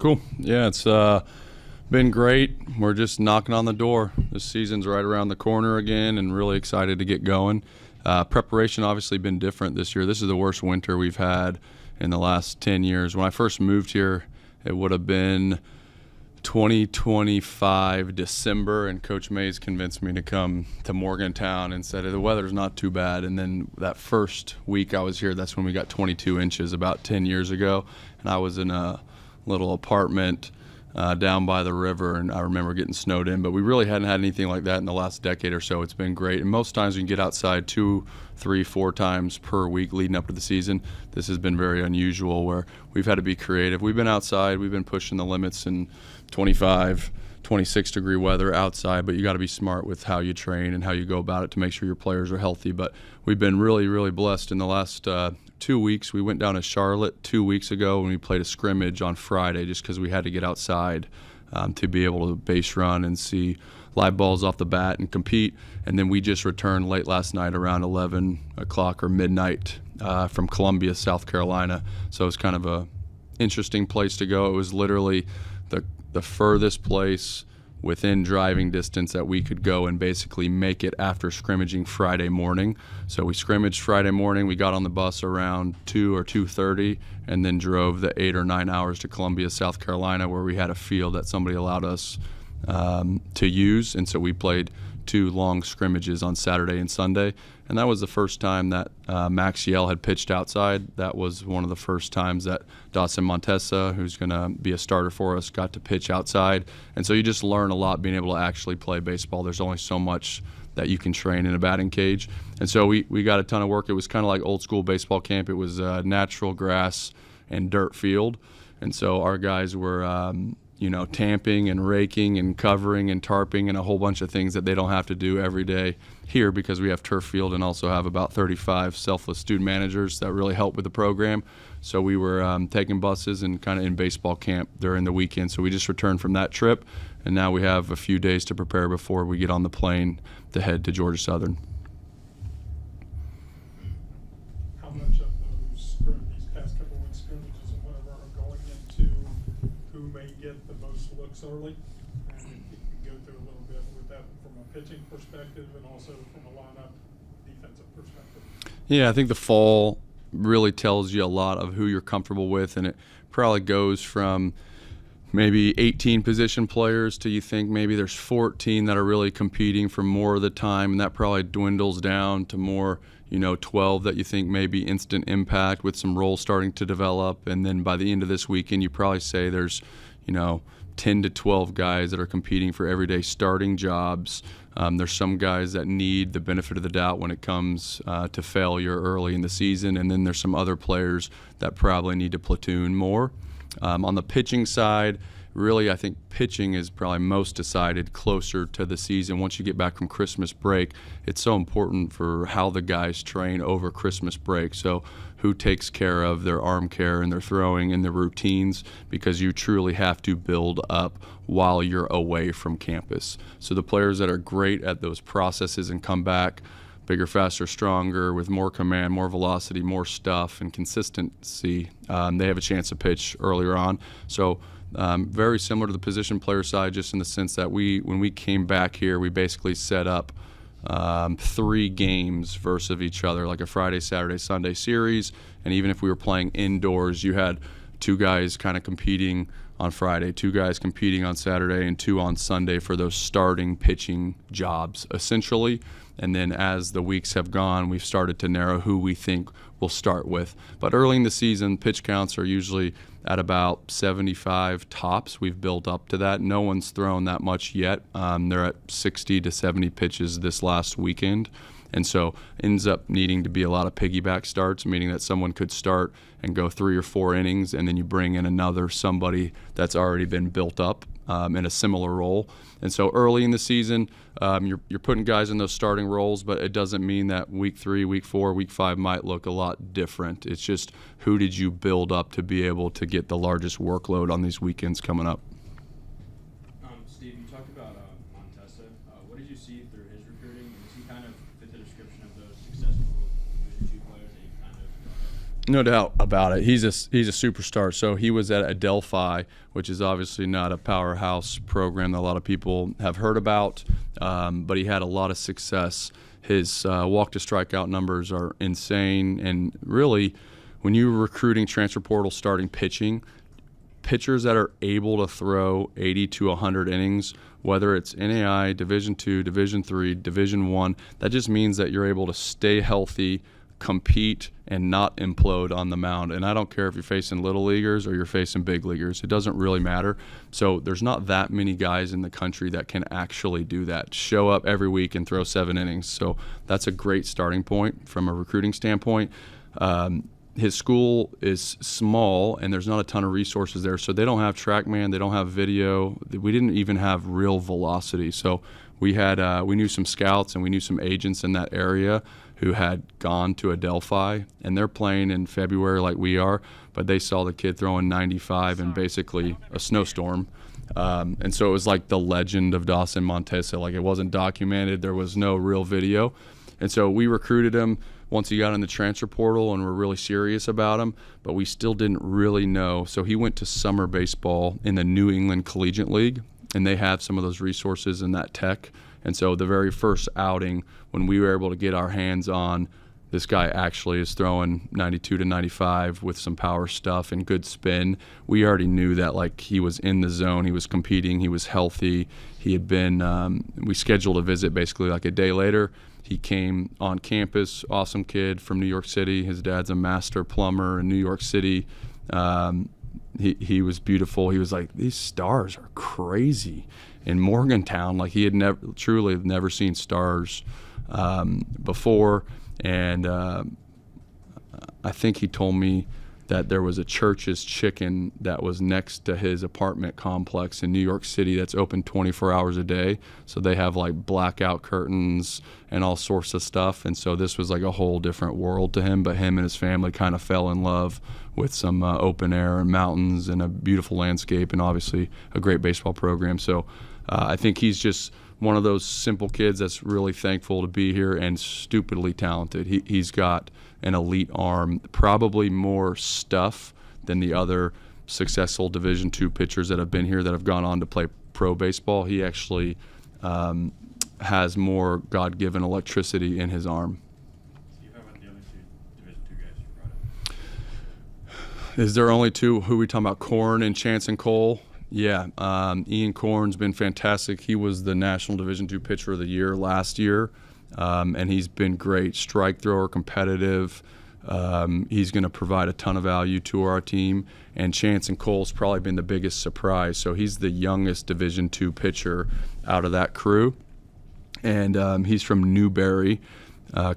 Cool. Yeah, it's been great. We're just knocking on the door. This season's right around the corner again, and really excited to get going. Preparation obviously been different this year. This is the worst winter we've had in the last 10 years. When I first moved here, it would have been 2025 December, and Coach Mays convinced me to come to Morgantown and said the weather's not too bad. And then that first week I was here, that's when we got 22 inches about 10 years ago, and I was in a little apartment down by the river, and I remember getting snowed in. But we really hadn't had anything like that in the last decade or so. It's been great, and most times we can get outside 2, 3, 4 times per week leading up to the season. This has been very unusual where we've had to be creative. We've been outside, we've been pushing the limits in 25, 26 degree weather outside, but you got to be smart with how you train and how you go about it to make sure your players are healthy. But we've been really, really blessed in the last 2 weeks. We went down to Charlotte 2 weeks ago and we played a scrimmage on Friday just because we had to get outside to be able to base run and see live balls off the bat and compete. And then we just returned late last night around 11 o'clock or midnight from Columbia, South Carolina. So it's kind of a interesting place to go. It was literally the furthest place within driving distance that we could go and basically make it after scrimmaging Friday morning. So we scrimmaged Friday morning, we got on the bus around 2 or 2:30, and then drove the 8 or 9 hours to Columbia, South Carolina, where we had a field that somebody allowed us to use. And so we played 2 long scrimmages on Saturday and Sunday. And that was the first time that Max Yell had pitched outside. That was one of the first times that Dawson Montesa, who's going to be a starter for us, got to pitch outside. And so you just learn a lot being able to actually play baseball. There's only so much that you can train in a batting cage. And so we got a ton of work. It was kind of like old school baseball camp. It was natural grass and dirt field. And so our guys were tamping and raking and covering and tarping and a whole bunch of things that they don't have to do every day here because we have turf field and also have about 35 selfless student managers that really help with the program. So we were taking buses and kind of in baseball camp during the weekend. So we just returned from that trip, and now we have a few days to prepare before we get on the plane to head to Georgia Southern. How much of these past couple of scrimmages and whatever are going into who may get the most looks early? And if you could go through a little bit with that from a pitching perspective and also from a lineup defensive perspective. Yeah, I think the fall really tells you a lot of who you're comfortable with, and it probably goes from maybe 18 position players to you think maybe there's 14 that are really competing for more of the time, and that probably dwindles down to more 12 that you think maybe instant impact with some roles starting to develop. And then by the end of this weekend, you probably say there's 10 to 12 guys that are competing for everyday starting jobs. There's some guys that need the benefit of the doubt when it comes to failure early in the season, and then there's some other players that probably need to platoon more. On the pitching side, really, I think pitching is probably most decided closer to the season. Once you get back from Christmas break, it's so important for how the guys train over Christmas break. So who takes care of their arm care and their throwing and their routines, because you truly have to build up while you're away from campus. So the players that are great at those processes and come back bigger, faster, stronger, with more command, more velocity, more stuff, and consistency, they have a chance to pitch earlier on. So very similar to the position player side, just in the sense that when we came back here, we basically set up 3 games versus each other, like a Friday, Saturday, Sunday series. And even if we were playing indoors, you had 2 guys kind of competing on Friday, 2 guys competing on Saturday, and 2 on Sunday for those starting pitching jobs, essentially. And then as the weeks have gone, we've started to narrow who we think we'll start with. But early in the season, pitch counts are usually at about 75 tops. We've built up to that. No one's thrown that much yet. They're at 60 to 70 pitches this last weekend. And so ends up needing to be a lot of piggyback starts, meaning that someone could start and go 3 or 4 innings, and then you bring in another somebody that's already been built up in a similar role. And so early in the season, you're putting guys in those starting roles, but it doesn't mean that week 3, week 4, week 5 might look a lot different. It's just who did you build up to be able to get the largest workload on these weekends coming up. Steve, you talked about Montesa. What did you see through his recruiting? Does he kind of fit the description of those successful Division II players that you kind of brought up? No doubt about it. He's a superstar. So he was at Adelphi, which is obviously not a powerhouse program that a lot of people have heard about, but he had a lot of success. His walk to strikeout numbers are insane, and really, when you're recruiting transfer portal starting pitching, pitchers that are able to throw 80 to 100 innings, whether it's NAI, Division II, Division III, Division I, that just means that you're able to stay healthy, compete, and not implode on the mound. And I don't care if you're facing little leaguers or you're facing big leaguers. It doesn't really matter. So there's not that many guys in the country that can actually do that, show up every week and throw 7 innings. So that's a great starting point from a recruiting standpoint. His school is small and there's not a ton of resources there, so they don't have TrackMan, they don't have video. We didn't even have real velocity. So we knew some scouts and we knew some agents in that area who had gone to Adelphi, and they're playing in February like we are, but they saw the kid throwing 95 in basically a snowstorm. And so it was like the legend of Dawson Montesa. Like, it wasn't documented, there was no real video. And so we recruited him once he got in the transfer portal and were really serious about him, but we still didn't really know. So he went to summer baseball in the New England Collegiate League, and they have some of those resources in that tech. And so the very first outing, when we were able to get our hands on, this guy actually is throwing 92 to 95 with some power stuff and good spin, we already knew that, like, he was in the zone, he was competing, he was healthy. He had been, we scheduled a visit basically like a day later. He came on campus, awesome kid from New York City. His dad's a master plumber in New York City. He was beautiful. He was like, these stars are crazy. In Morgantown, like, he had truly never seen stars before. And I think he told me that there was a Church's Chicken that was next to his apartment complex in New York City that's open 24 hours a day. So they have like blackout curtains and all sorts of stuff. And so this was like a whole different world to him, but him and his family kind of fell in love with some open air and mountains and a beautiful landscape and obviously a great baseball program. So I think he's just one of those simple kids that's really thankful to be here and stupidly talented. He's got an elite arm, probably more stuff than the other successful Division II pitchers that have been here that have gone on to play pro baseball. He actually has more God-given electricity in his arm. Steve, how about the other 2 Division II guys you brought up? Is there only 2? Who are we talking about, Korn and Chance and Cole? Yeah, Ian Korn's been fantastic. He was the National Division II Pitcher of the Year last year, and he's been great. Strike thrower, competitive. He's going to provide a ton of value to our team. And Chance and Cole's probably been the biggest surprise. So he's the youngest Division II pitcher out of that crew, and he's from Newberry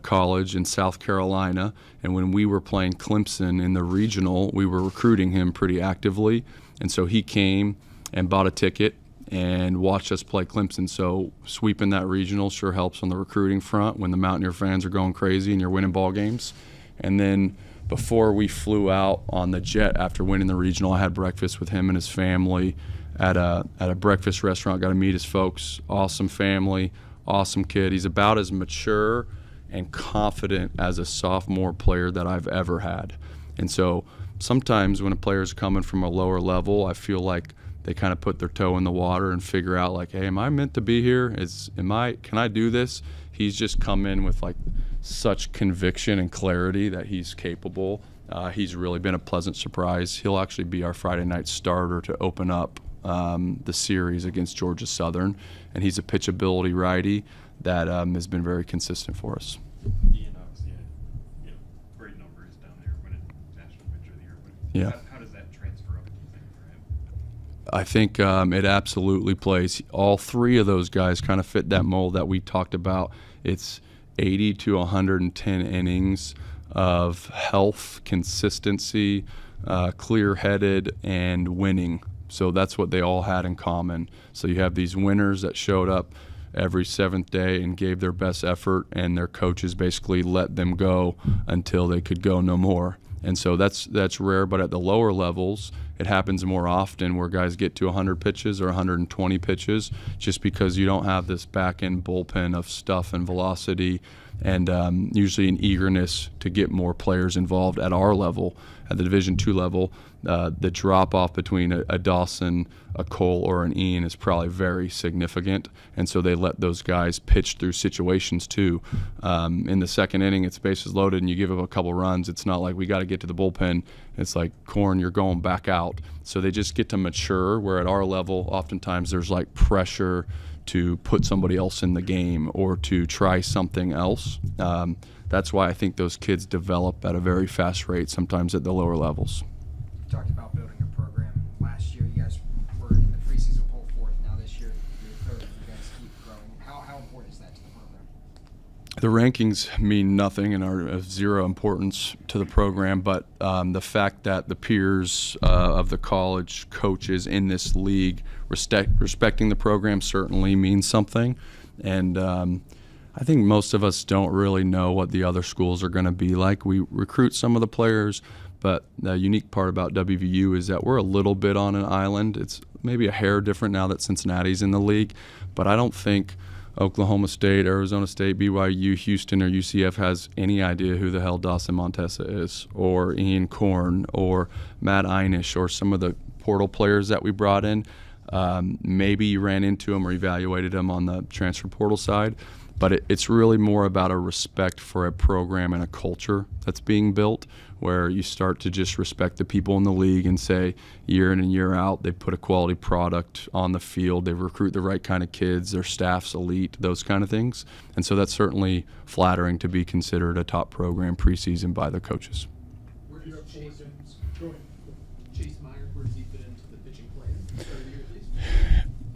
College in South Carolina. And when we were playing Clemson in the regional, we were recruiting him pretty actively. And so he came and bought a ticket and watched us play Clemson. So sweeping that regional sure helps on the recruiting front when the Mountaineer fans are going crazy and you're winning ball games. And then before we flew out on the jet after winning the regional, I had breakfast with him and his family at a breakfast restaurant. Got to meet his folks. Awesome family, awesome kid. He's about as mature and confident as a sophomore player that I've ever had. And so sometimes when a player's coming from a lower level, I feel like they kind of put their toe in the water and figure out, like, hey, am I meant to be here? Can I do this? He's just come in with like such conviction and clarity that he's capable. He's really been a pleasant surprise. He'll actually be our Friday night starter to open up the series against Georgia Southern, and he's a pitchability righty that has been very consistent for us. Ian obviously had great numbers down there winning National Pitcher of the Year. But Yeah. how does that transfer up, do you think, for him? I think it absolutely plays. All 3 of those guys kind of fit that mold that we talked about. It's 80 to 110 innings of health, consistency, clear-headed, and winning. So that's what they all had in common. So you have these winners that showed up every 7th day and gave their best effort, and their coaches basically let them go until they could go no more. And so that's rare. But at the lower levels, it happens more often where guys get to 100 pitches or 120 pitches just because you don't have this back-end bullpen of stuff and velocity and usually an eagerness to get more players involved at our level, at the Division II level. The drop-off between a Dawson, a Cole, or an Ian is probably very significant, and so they let those guys pitch through situations too. In the second inning, it's bases loaded and you give up a couple runs. It's not like we got to get to the bullpen. It's like, Corn, you're going back out. So they just get to mature, where at our level, oftentimes there's like pressure to put somebody else in the game or to try something else. That's why I think those kids develop at a very fast rate, sometimes at the lower levels. You talked about building a program. Last year, you guys were in the preseason poll fourth. Now this year, you're third. You guys keep growing. How important is that to the program? The rankings mean nothing and are of zero importance to the program, but the fact that the peers of the college coaches in this league respecting the program certainly means something. And I think most of us don't really know what the other schools are going to be like. We recruit some of the players, but the unique part about WVU is that we're a little bit on an island. It's maybe a hair different now that Cincinnati's in the league, but I don't think Oklahoma State, Arizona State, BYU, Houston, or UCF has any idea who the hell Dawson Montesa is, or Ian Korn, or Matt Einish, or some of the portal players that we brought in. Maybe you ran into them or evaluated them on the transfer portal side, but it's really more about a respect for a program and a culture that's being built, where you start to just respect the people in the league and say, year in and year out, they put a quality product on the field, they recruit the right kind of kids, their staff's elite, those kind of things. And so that's certainly flattering to be considered a top program preseason by the coaches. Where does Chase Meyer, where does he fit into the pitching plan? At least?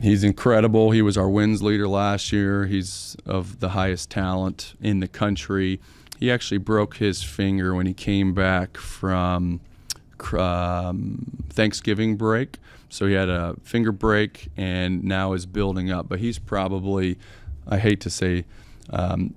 He's incredible. He was our wins leader last year. He's of the highest talent in the country. He actually broke his finger when he came back from Thanksgiving break. So he had a finger break and now is building up. But he's probably, I hate to say,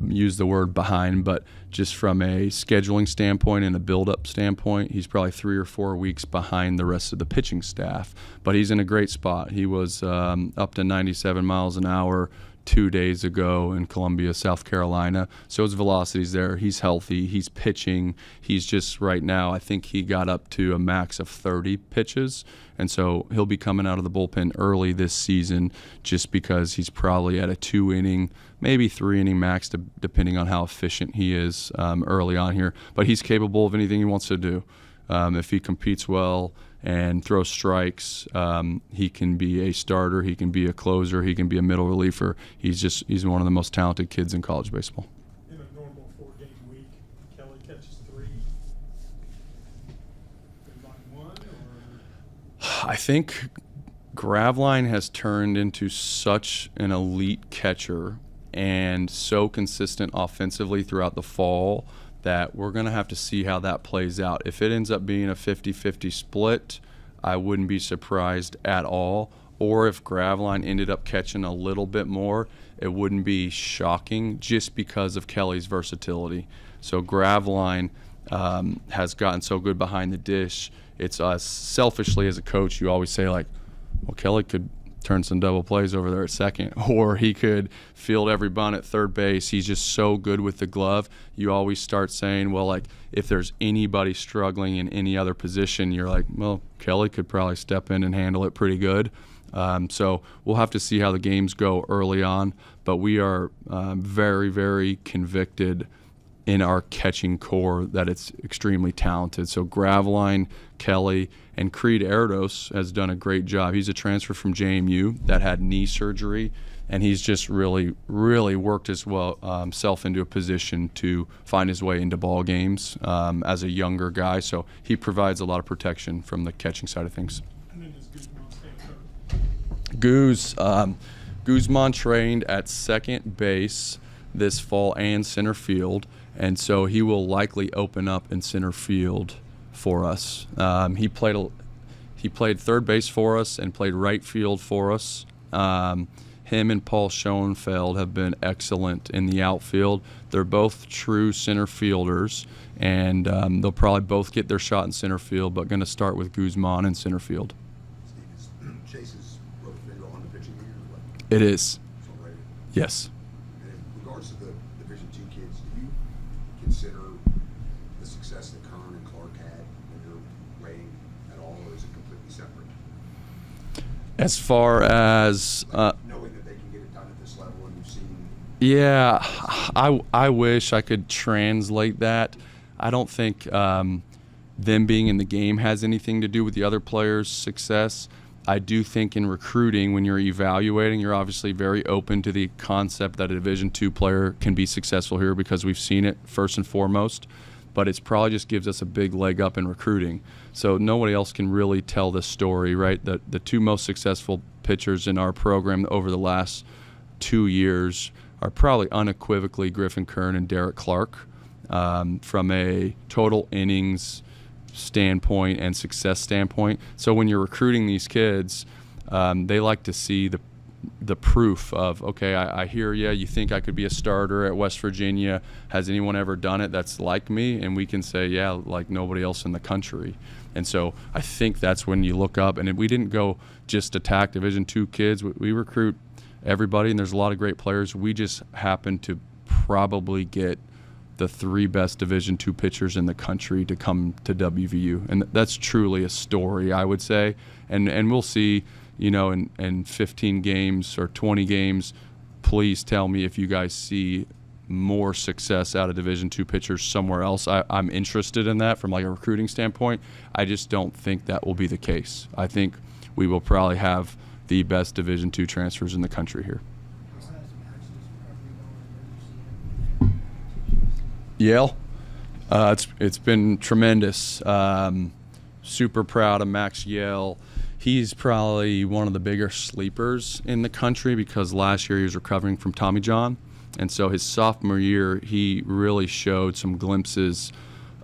use the word behind, but just from a scheduling standpoint and a build-up standpoint, he's probably 3 or 4 weeks behind the rest of the pitching staff. But he's in a great spot. He was up to 97 miles an hour 2 days ago in Columbia, South Carolina. So his velocity's there. He's healthy. He's pitching. He's just right now, I think he got up to a max of 30 pitches. And so he'll be coming out of the bullpen early this season just because he's probably at a 2-inning, maybe 3-inning max, depending on how efficient he is early on here. But he's capable of anything he wants to do. If he competes well and throws strikes, he can be a starter, he can be a closer, he can be a middle reliever. He's one of the most talented kids in college baseball. In a normal 4-game week, Kelly catches 3. One, or I think Graveline has turned into such an elite catcher and so consistent offensively throughout the fall that we're going to have to see how that plays out. If it ends up being a 50-50 split, I wouldn't be surprised at all. Or if Graveline ended up catching a little bit more, it wouldn't be shocking just because of Kelly's versatility. So Graveline has gotten so good behind the dish. It's selfishly as a coach, you always say like, well, Kelly could turn some double plays over there at second, or he could field every bunt at third base. He's just so good with the glove. You always start saying, well, like if there's anybody struggling in any other position, you're like, well, Kelly could probably step in and handle it pretty good. So we'll have to see how the games go early on, but we are very, very convicted in our catching core that it's extremely talented. So Graveline, Kelly, and Creed Erdos has done a great job. He's a transfer from JMU that had knee surgery, and he's just really, really worked himself into a position to find his way into ball games as a younger guy. So he provides a lot of protection from the catching side of things. and then does Guzman stay hurt? Guzman trained at second base this fall and center field, and so he will likely open up in center field for us. He played third base for us and played right field for us. Him and Paul Schoenfeld have been excellent in the outfield. They're both true center fielders, and they'll probably both get their shot in center field, but going to start with Guzman in center field. Steve, is Chase's broken finger on the pitching gear? Or what? It is. It's already. Yes. And in regards to the Division II kids, do you consider the success that Kern and Clark had when you're weighing at all, or is it completely separate? As far as Knowing that they can get it done at this level, and you've seen. yeah, I wish I could translate that. I don't think them being in the game has anything to do with the other players' success. I do think in recruiting, when you're evaluating, you're obviously very open to the concept that a Division II player can be successful here because we've seen it first and foremost. But it's probably just gives us a big leg up in recruiting. So nobody else can really tell this story, right? The two most successful pitchers in our program over the last 2 years are probably unequivocally Griffin Kern and Derek Clark. From a total innings standpoint and success standpoint. So when you're recruiting these kids, they like to see the proof of, okay, I hear you think I could be a starter at West Virginia. Has anyone ever done it that's like me? And we can say, yeah, like nobody else in the country. And so I think that's when you look up, and we didn't go just attack Division II kids. We recruit everybody, and there's a lot of great players. We just happen to probably get the 3 best Division II pitchers in the country to come to WVU, and that's truly a story, I would say. And we'll see, in 15 games or 20 games, please tell me if you guys see more success out of Division II pitchers somewhere else. I'm interested in that from like a recruiting standpoint. I just don't think that will be the case. I think we will probably have the best Division II transfers in the country here. Yale, it's been tremendous. Super proud of Max Yale. He's probably one of the bigger sleepers in the country because last year he was recovering from Tommy John, and so his sophomore year he really showed some glimpses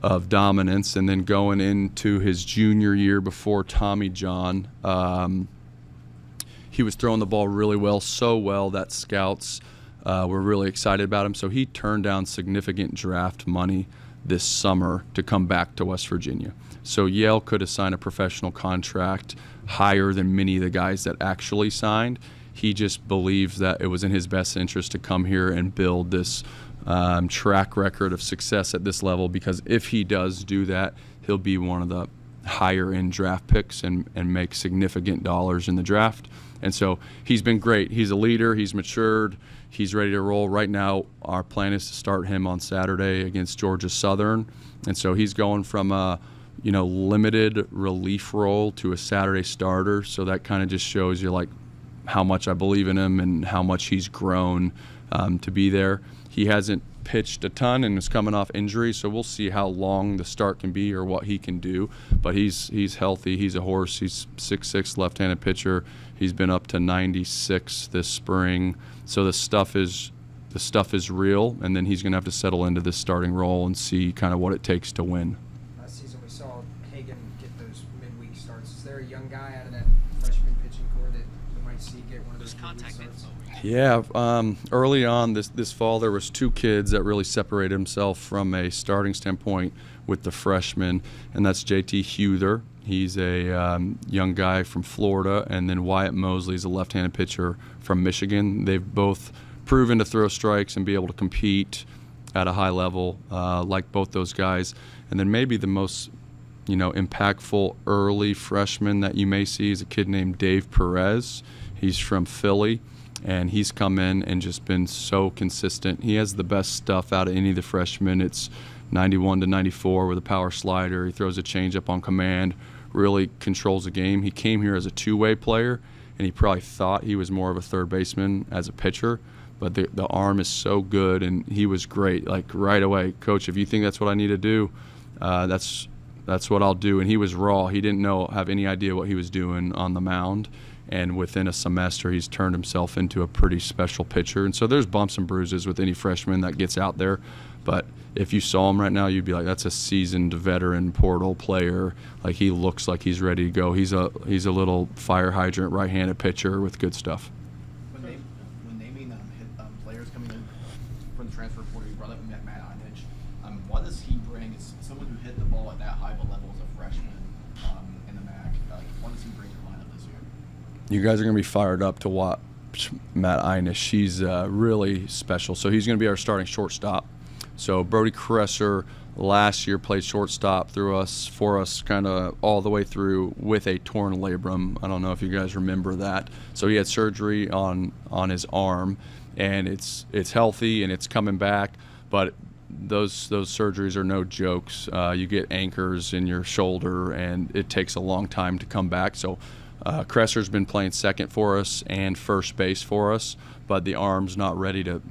of dominance, and then going into his junior year before Tommy John, he was throwing the ball really well, so well that scouts were really excited about him. So he turned down significant draft money this summer to come back to West Virginia. So Yale could have signed a professional contract higher than many of the guys that actually signed. He just believed that it was in his best interest to come here and build this track record of success at this level, because if he does do that, he'll be one of the higher end draft picks and make significant dollars in the draft. And so he's been great. He's a leader. He's matured. He's ready to roll. Right now, our plan is to start him on Saturday against Georgia Southern. And so he's going from a limited relief role to a Saturday starter. So that kind of just shows you like how much I believe in him and how much he's grown to be there. He hasn't pitched a ton and is coming off injury, so we'll see how long the start can be or what he can do. But he's healthy. He's a horse. He's 6'6", left-handed pitcher. He's been up to 96 this spring. So the stuff is real, and then he's going to have to settle into this starting role and see kind of what it takes to win. Last season we saw Hagan get those midweek starts. Is there a young guy out of that freshman pitching corps that we might see get one of those midweek starts? Yeah, early on this fall there was 2 kids that really separated himself from a starting standpoint with the freshmen, and that's JT Huther. He's a young guy from Florida, and then Wyatt Mosley is a left-handed pitcher from Michigan. They've both proven to throw strikes and be able to compete at a high level, like both those guys. And then maybe the most impactful early freshman that you may see is a kid named Dave Perez. He's from Philly, and he's come in and just been so consistent. He has the best stuff out of any of the freshmen. It's 91 to 94 with a power slider. He throws a changeup on command, really controls the game. He came here as a two-way player, and he probably thought he was more of a third baseman as a pitcher, but the arm is so good, and he was great. Like right away, coach, if you think that's what I need to do, that's what I'll do. And he was raw. He didn't have any idea what he was doing on the mound. And within a semester, he's turned himself into a pretty special pitcher. And so there's bumps and bruises with any freshman that gets out there. But if you saw him right now, you'd be like, that's a seasoned veteran portal player. Like, he looks like he's ready to go. He's a little fire hydrant right-handed pitcher with good stuff. When naming players coming in from the transfer portal, you brought up Matt Einich. What does he bring? It's You guys are going to be fired up to watch Matt Einish. She's really special. So he's going to be our starting shortstop. So Brody Kresser last year played shortstop for us kind of all the way through with a torn labrum. I don't know if you guys remember that. So he had surgery on his arm, and it's healthy and it's coming back, but those surgeries are no jokes. You get anchors in your shoulder, and it takes a long time to come back. So Kresser's been playing second for us and first base for us, but the arm's not ready to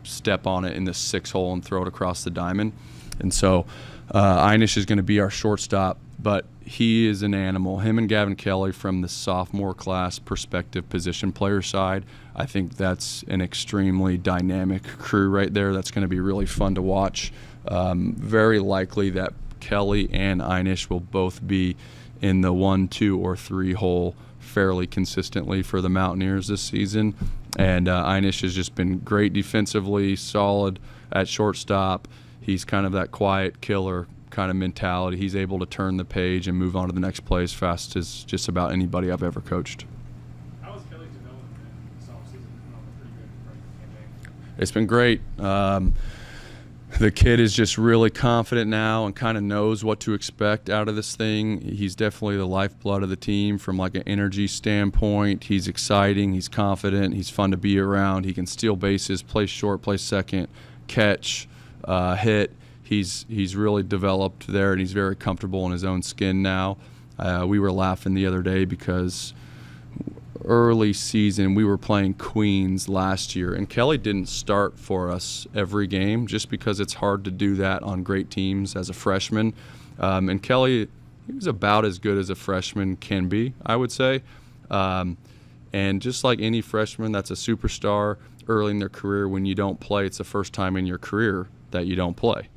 step on it in the 6-hole and throw it across the diamond. And so Einish is going to be our shortstop, but he is an animal. Him and Gavin Kelly, from the sophomore class perspective, position player side, I think that's an extremely dynamic crew right there. That's going to be really fun to watch. Very likely that Kelly and Einish will both be in the 1, 2, or 3 hole fairly consistently for the Mountaineers this season. And Einish has just been great defensively, solid at shortstop. He's kind of that quiet killer kind of mentality. He's able to turn the page and move on to the next play as fast as just about anybody I've ever coached. How has Kelly's development this offseason coming off a pretty good campaign? It's been great. The kid is just really confident now and kind of knows what to expect out of this thing. He's definitely the lifeblood of the team from like an energy standpoint. He's exciting. He's confident. He's fun to be around. He can steal bases, play short, play second, catch, hit. He's really developed there, and he's very comfortable in his own skin now. We were laughing the other day because early season we were playing Queens last year, and Kelly didn't start for us every game just because it's hard to do that on great teams as a freshman. And Kelly, he was about as good as a freshman can be, I would say. And just like any freshman that's a superstar early in their career, when you don't play, it's the first time in your career that you don't play.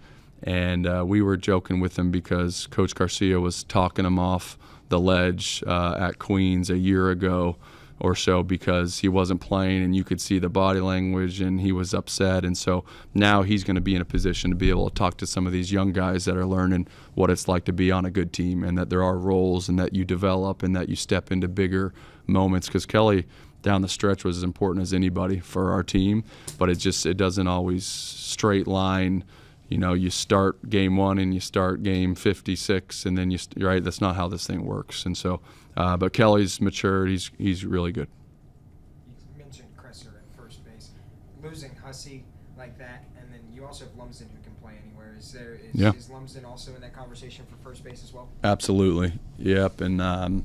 And we were joking with him because Coach Garcia was talking him off the ledge at Queens a year ago or so because he wasn't playing, and you could see the body language, and he was upset. And so now he's going to be in a position to be able to talk to some of these young guys that are learning what it's like to be on a good team, and that there are roles, and that you develop, and that you step into bigger moments. Because Kelly down the stretch was as important as anybody for our team, but it doesn't always straight line. You start game 1 and you start game 56, and then right. That's not how this thing works. And so, but Kelly's matured. He's really good. You mentioned Kresser at first base, losing Hussey like that, and then you also have Lumsden who can play anywhere. Is Lumsden also in that conversation for first base as well? Absolutely. Yep. And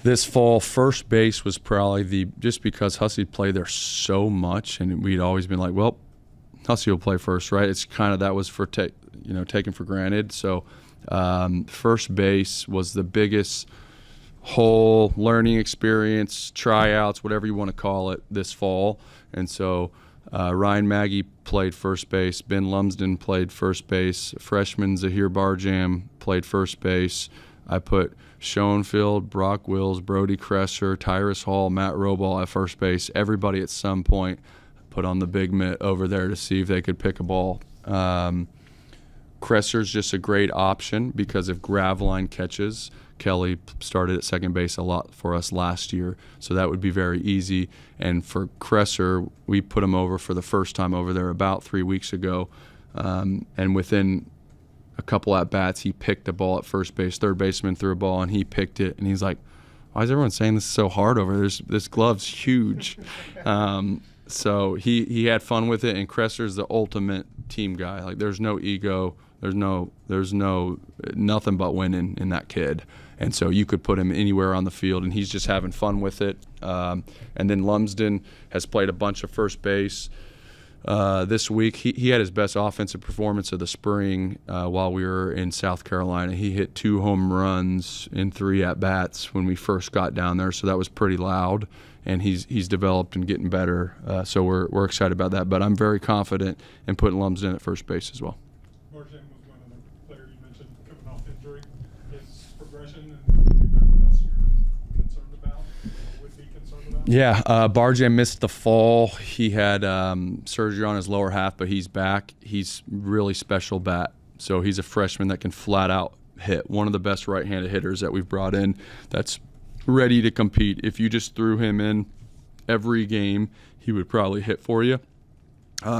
this fall, first base was probably just because Hussey played there so much, and we'd always been like, well, Hussey will play first, right? It's kind of that was taken for granted. So first base was the biggest whole learning experience, tryouts, whatever you want to call it, this fall. And so Ryan Maggie played first base. Ben Lumsden played first base. Freshman Zahir Barjam played first base. I put Schoenfield, Brock Wills, Brody Kresser, Tyrus Hall, Matt Roball at first base. Everybody at some point put on the big mitt over there to see if they could pick a ball. Kresser's just a great option because of Graveline catches. Kelly started at second base a lot for us last year, so that would be very easy. And for Kresser, we put him over for the first time over there about 3 weeks ago, and within a couple at-bats, he picked a ball at first base. Third baseman threw a ball, and he picked it, and he's like, why is everyone saying this is so hard over there? This glove's huge. So he had fun with it, and Kresser's the ultimate team guy. Like, there's no ego, there's nothing but winning in that kid. And so you could put him anywhere on the field, and he's just having fun with it. And then Lumsden has played a bunch of first base. This week, he had his best offensive performance of the spring while we were in South Carolina. He hit 2 home runs in 3 at-bats when we first got down there, so that was pretty loud. And he's developed and getting better, so we're excited about that. But I'm very confident in putting Lumsden at first base as well. Barjam was one of the players you mentioned coming off injury. His progression and anything else you're concerned about or would be concerned about? Yeah, Barjam missed the fall. He had surgery on his lower half, but he's back. He's really special bat. So he's a freshman that can flat out hit. One of the best right-handed hitters that we've brought in. That's ready to compete. If you just threw him in every game, he would probably hit for you.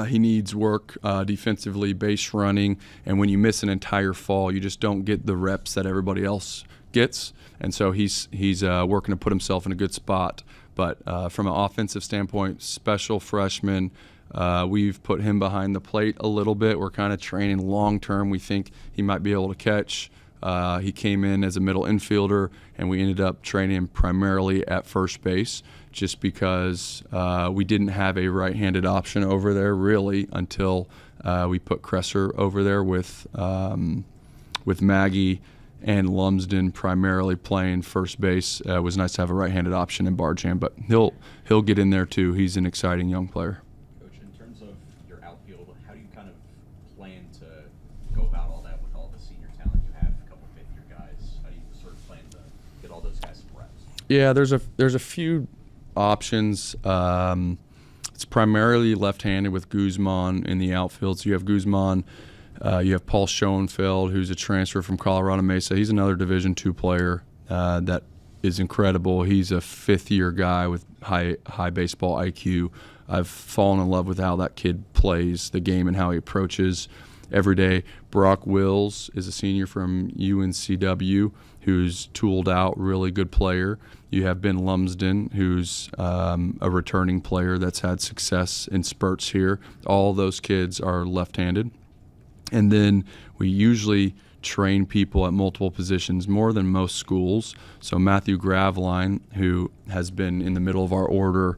He needs work defensively, base running, and when you miss an entire fall, you just don't get the reps that everybody else gets. And so he's working to put himself in a good spot. But from an offensive standpoint, special freshman, we've put him behind the plate a little bit. We're kind of training long term. We think he might be able to catch. He came in as a middle infielder, and we ended up training him primarily at first base just because we didn't have a right-handed option over there really until we put Kresser over there with Maggie and Lumsden primarily playing first base. It was nice to have a right-handed option in Barjam, but he'll get in there too. He's an exciting young player. Coach, in terms of your outfield, how do you kind of plan to go about all that with all the senior talent you have, a couple fifth-year guys? How do you sort of plan to get all those guys some reps? Yeah, there's a few options. It's primarily left-handed with Guzman in the outfield. So you have Guzman, you have Paul Schoenfeld, who's a transfer from Colorado Mesa. He's another Division II player that is incredible. He's a fifth-year guy with high baseball IQ. I've fallen in love with how that kid plays the game and how he approaches every day. Brock Wills is a senior from UNCW who's tooled out, really good player. You have Ben Lumsden, who's a returning player that's had success in spurts here. All those kids are left-handed. And then we usually train people at multiple positions, more than most schools. So Matthew Graveline, who has been in the middle of our order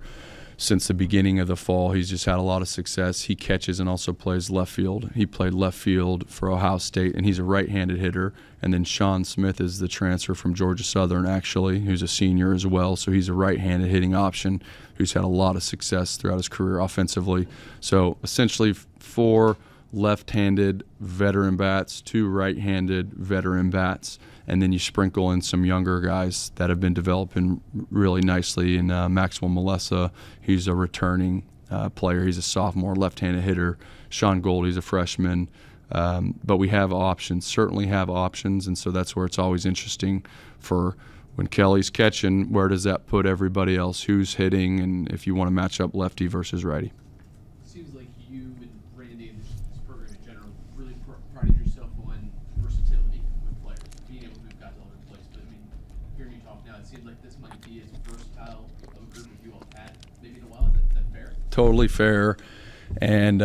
since the beginning of the fall, he's just had a lot of success. He catches and also plays left field. He played left field for Ohio State, and he's a right-handed hitter. And then Sean Smith is the transfer from Georgia Southern, actually, who's a senior as well. So he's a right-handed hitting option who's had a lot of success throughout his career offensively. So essentially 4 left-handed veteran bats, 2 right-handed veteran bats, and then you sprinkle in some younger guys that have been developing really nicely. And Maxwell Melessa, he's a returning player. He's a sophomore left-handed hitter. Sean Goldie's a freshman. But we have options, certainly have options, and so that's where it's always interesting for when Kelly's catching, where does that put everybody else? Who's hitting, and if you want to match up lefty versus righty. Seems like you and Randy and this program in general really prided yourself on versatility with players, being able to move guys all over the place. But I mean, hearing you talk now, it seems like this might be as versatile of a group as you all have had maybe in a while. Is that fair? Totally fair. And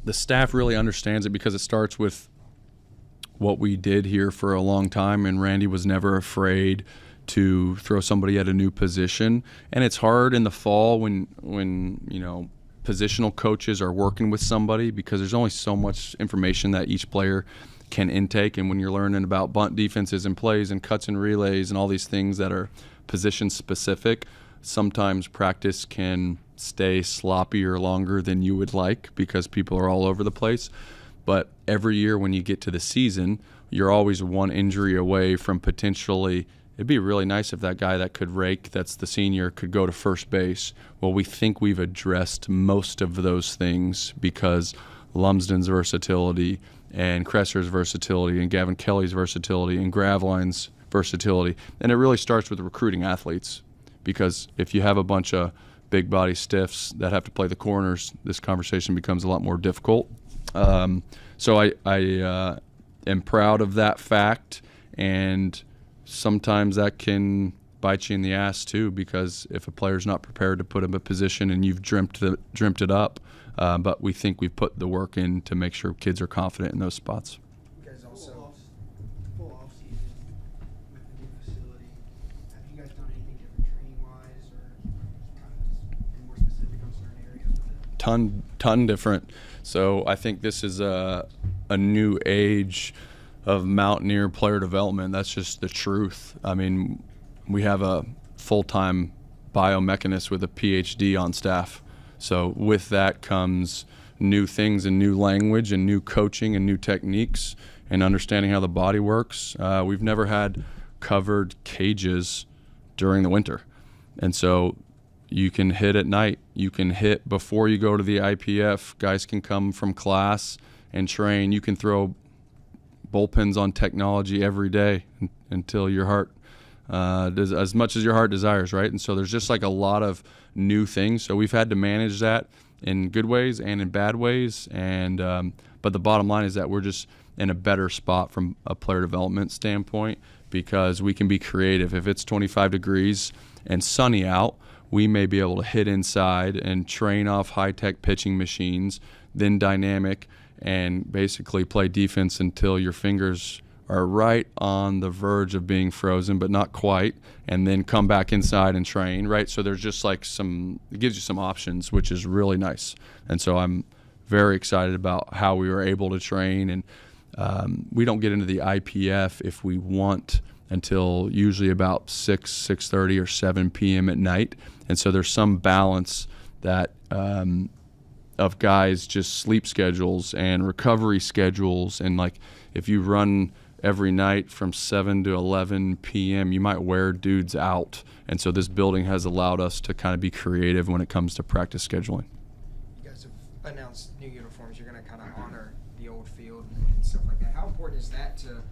the staff really understands it because it starts with what we did here for a long time, and Randy was never afraid to throw somebody at a new position. And it's hard in the fall when you know, positional coaches are working with somebody because there's only so much information that each player can intake. And when you're learning about bunt defenses and plays and cuts and relays and all these things that are position specific, sometimes practice can stay sloppier longer than you would like because people are all over the place. But every year when you get to the season, you're always one injury away from potentially, it'd be really nice if that guy that could rake, that's the senior, could go to first base. Well, we think we've addressed most of those things because Lumsden's versatility and Kresser's versatility and Gavin Kelly's versatility and Graveline's versatility. And it really starts with recruiting athletes because if you have a bunch of big body stiffs that have to play the corners, this conversation becomes a lot more difficult. So I am proud of that fact, and sometimes that can bite you in the ass too, because if a player's not prepared to put him in a position and you've dreamt it up, but we think we've put the work in to make sure kids are confident in those spots. You guys also Full off season with the new facility. Have you guys done anything different training wise, or kind of just been more specific on certain areas with it? Ton different. So I think this is a new age of Mountaineer player development. That's just the truth. I mean, we have a full-time biomechanist with a PhD on staff. So with that comes new things and new language and new coaching and new techniques and understanding how the body works. We've never had covered cages during the winter. And so you can hit at night. You can hit before you go to the IPF. Guys can come from class and train. You can throw bullpens on technology every day until your heart as much as your heart desires, right? And so there's just like a lot of new things. So we've had to manage that in good ways and in bad ways. And but the bottom line is that we're just in a better spot from a player development standpoint because we can be creative. If it's 25 degrees and sunny out, we may be able to hit inside and train off high-tech pitching machines, then dynamic, and basically play defense until your fingers are right on the verge of being frozen, but not quite, and then come back inside and train, right? So there's just like it gives you some options, which is really nice. And so I'm very excited about how we were able to train. And we don't get into the IPF if we want until usually about 6:30 or 7 p.m. at night. And so there's some balance that of guys just sleep schedules and recovery schedules. And like if you run every night from 7 to 11 p.m., you might wear dudes out. And so this building has allowed us to kind of be creative when it comes to practice scheduling. You guys have announced new uniforms. You're going to kind of honor the old field and stuff like that. How important is that to,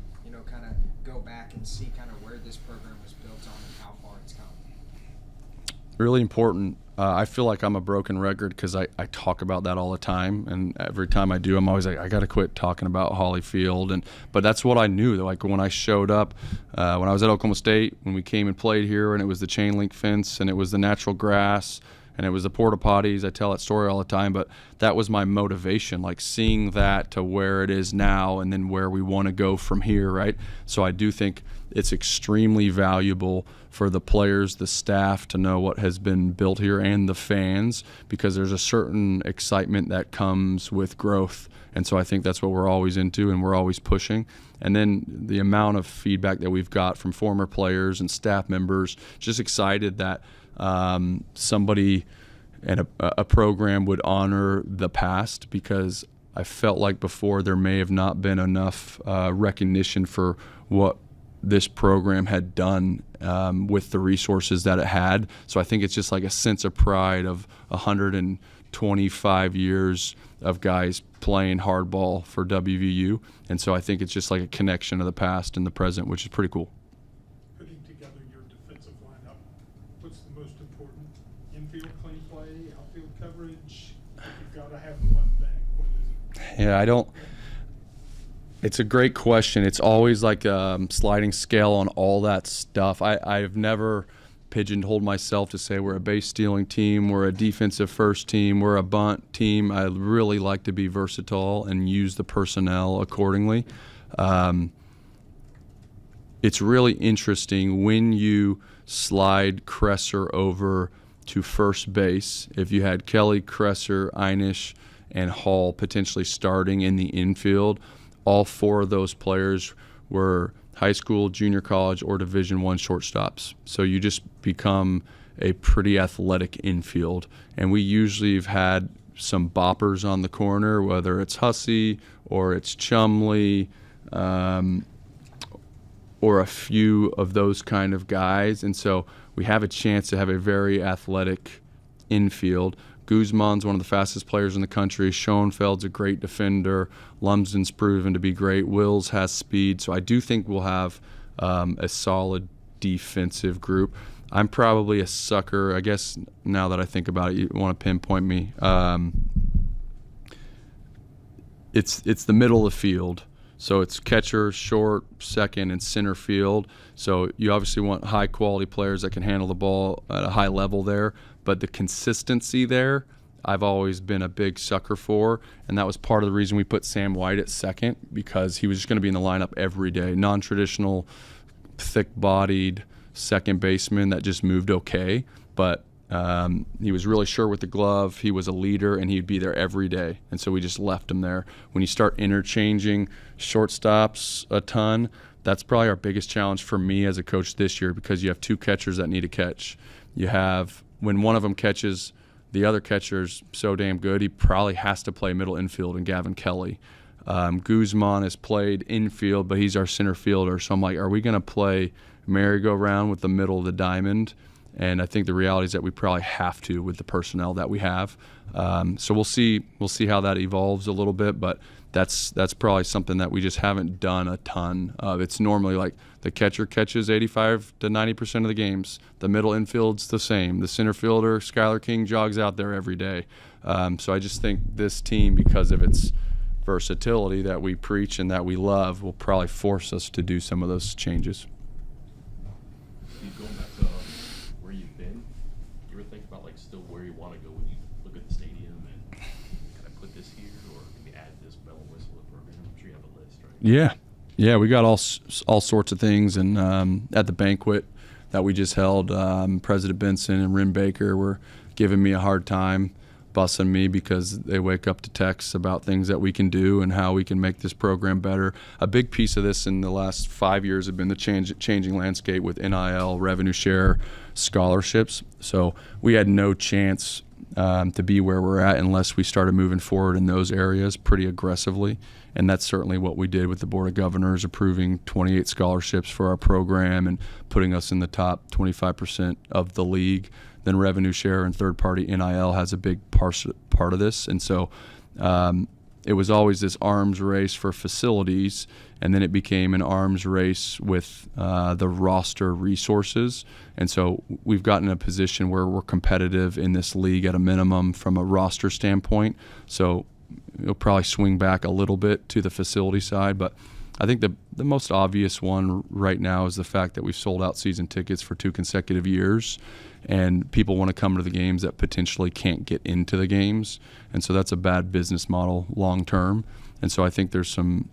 kind of go back and see kind of where this program was built on and how far it's come? Really important. I feel like I'm a broken record because I talk about that all the time, and every time I do, I'm always like, I got to quit talking about Hollyfield. But that's what I knew. Like when I showed up, when I was at Oklahoma State, when we came and played here, and it was the chain link fence, and it was the natural grass, and it was the porta potties. I tell that story all the time, but that was my motivation, like seeing that to where it is now and then where we want to go from here, right? So I do think it's extremely valuable for the players, the staff to know what has been built here and the fans, because there's a certain excitement that comes with growth. And so I think that's what we're always into and we're always pushing. And then the amount of feedback that we've got from former players and staff members, just excited that somebody and a program would honor the past, because I felt like before there may have not been enough recognition for what this program had done with the resources that it had. So I think it's just like a sense of pride of 125 years of guys playing hardball for WVU. And so I think it's just like a connection of the past and the present, which is pretty cool. Putting together your defensive lineup, what's the most important? Infield clean play, outfield coverage? If you've got to have one thing, what is it? Yeah, it's a great question. It's always like a sliding scale on all that stuff. I've never pigeonholed myself to say we're a base stealing team, we're a defensive first team, we're a bunt team. I really like to be versatile and use the personnel accordingly. It's really interesting when you slide Kresser over to first base. If you had Kelly, Kresser, Einish, and Hall potentially starting in the infield, all four of those players were high school, junior college, or Division I shortstops. So you just become a pretty athletic infield. And we usually have had some boppers on the corner, whether it's Hussey or it's Chumley, or a few of those kind of guys. And so we have a chance to have a very athletic infield. Guzman's one of the fastest players in the country. Schoenfeld's a great defender. Lumsden's proven to be great. Wills has speed. So I do think we'll have a solid defensive group. I'm probably a sucker. I guess now that I think about it, you want to pinpoint me. It's the middle of the field. So it's catcher, short, second, and center field. So you obviously want high-quality players that can handle the ball at a high level there. But the consistency there, I've always been a big sucker for, and that was part of the reason we put Sam White at second, because he was just going to be in the lineup every day. Non-traditional, thick-bodied second baseman that just moved okay, but he was really sure with the glove. He was a leader, and he'd be there every day, and so we just left him there. When you start interchanging shortstops a ton, that's probably our biggest challenge for me as a coach this year, because you have two catchers that need a catch. You have, when one of them catches, the other catcher's so damn good, he probably has to play middle infield, and Gavin Kelly. Guzman has played infield, but he's our center fielder. So I'm like, are we going to play merry-go-round with the middle of the diamond And I think the reality is that we probably have to with the personnel that we have. So we'll see how that evolves a little bit, but that's probably something that we just haven't done a ton of. It's normally like the catcher catches 85 to 90% of the games. The middle infield's the same. The center fielder, Skylar King, jogs out there every day. So I just think this team, because of its versatility that we preach and that we love, will probably force us to do some of those changes. Going back to where you've been, you ever think about like still where you want to go when you look at the stadium and kind of put this here, or maybe add this bell and whistle to the program? I'm sure you have a list, right? Yeah, we got all sorts of things, and at the banquet that we just held, President Benson and Rim Baker were giving me a hard time, bussing me because they wake up to texts about things that we can do and how we can make this program better. A big piece of this in the last 5 years have been the changing landscape with NIL, revenue share, scholarships. So we had no chance to be where we're at unless we started moving forward in those areas pretty aggressively. And that's certainly what we did with the Board of Governors, approving 28 scholarships for our program and putting us in the top 25% of the league. Then revenue share and third-party NIL has a big part of this. And so it was always this arms race for facilities, and then it became an arms race with the roster resources. And so we've gotten in a position where we're competitive in this league at a minimum from a roster standpoint. So it'll probably swing back a little bit to the facility side, but I think the most obvious one right now is the fact that we've sold out season tickets for 2 consecutive years, and people want to come to the games that potentially can't get into the games, and so that's a bad business model long term. And so I think there's some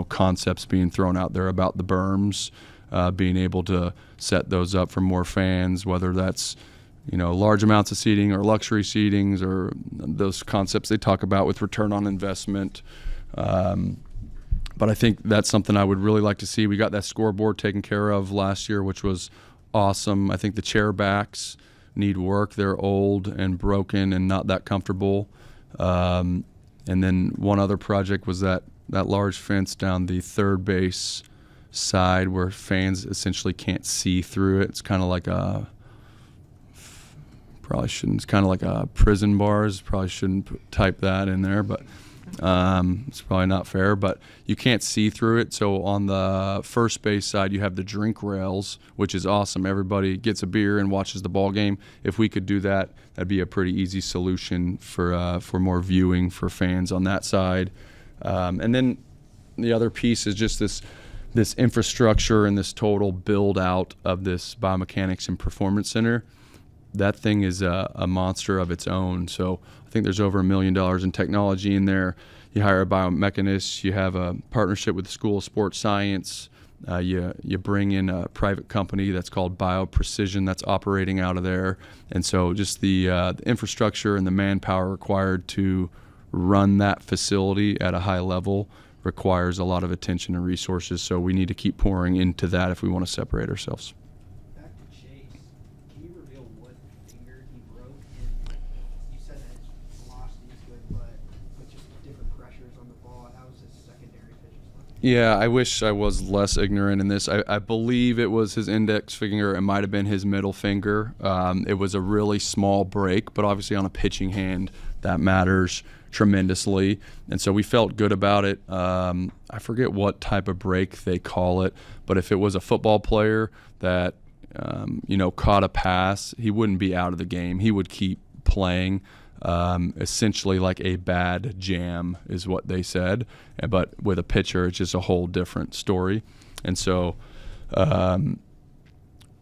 concepts being thrown out there about the berms, being able to set those up for more fans, whether that's large amounts of seating or luxury seatings, or those concepts they talk about with return on investment. But I think that's something I would really like to see. We got that scoreboard taken care of last year, which was awesome. I think the chair backs need work. They're old and broken and not that comfortable. And then one other project was that large fence down the third base side where fans essentially can't see through it. It's kind of like it's kind of like a prison bars. Probably shouldn't type that in there, but it's probably not fair. But you can't see through it. So on the first base side, you have the drink rails, which is awesome. Everybody gets a beer and watches the ball game. If we could do that, that'd be a pretty easy solution for more viewing for fans on that side. And then the other piece is just this infrastructure and this total build out of this biomechanics and performance center. That thing is a monster of its own. So I think there's over $1 million in technology in there. You hire a biomechanist. You have a partnership with the School of Sports Science. You bring in a private company that's called BioPrecision that's operating out of there. And so just the infrastructure and the manpower required to run that facility at a high level requires a lot of attention and resources. So we need to keep pouring into that if we want to separate ourselves. Back to Chase, can you reveal what finger he broke? And you said that his velocity is good, but with just different pressures on the ball, how is his secondary pitches looking? Yeah, I wish I was less ignorant in this. I believe it was his index finger. It might have been his middle finger. It was a really small break, but obviously on a pitching hand, that matters tremendously. And so we felt good about it. I forget what type of break they call it, but if it was a football player that caught a pass, he wouldn't be out of the game. He would keep playing. Essentially like a bad jam is what they said, but with a pitcher it's just a whole different story. And so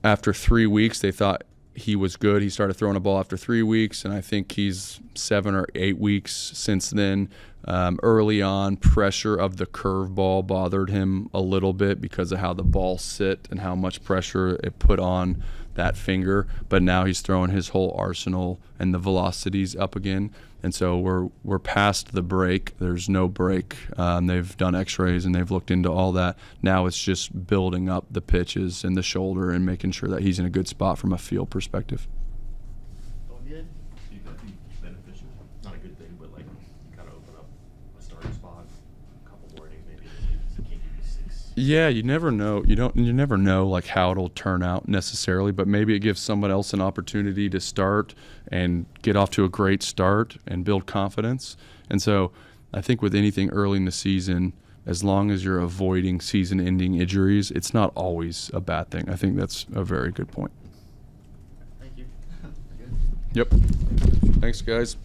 after 3 weeks they thought he was good. He started throwing a ball after 3 weeks, and I think he's 7 or 8 weeks since then. Early on, pressure of the curveball bothered him a little bit because of how the ball sit and how much pressure it put on that finger. But now he's throwing his whole arsenal, and the velocity's up again. And so we're past the break. There's no break. They've done X-rays and they've looked into all that. Now it's just building up the pitches and the shoulder and making sure that he's in a good spot from a feel perspective. Going good. Do you think that'd be beneficial? Not a good thing, but like you kind of open up a starting spot, a couple more innings maybe. So can't give you 6 Yeah, you never know. You never know like how it'll turn out necessarily, but maybe it gives someone else an opportunity to start and get off to a great start and build confidence. And so I think with anything early in the season, as long as you're avoiding season-ending injuries, it's not always a bad thing. I think that's a very good point. Thank you. Yep. Thanks, guys.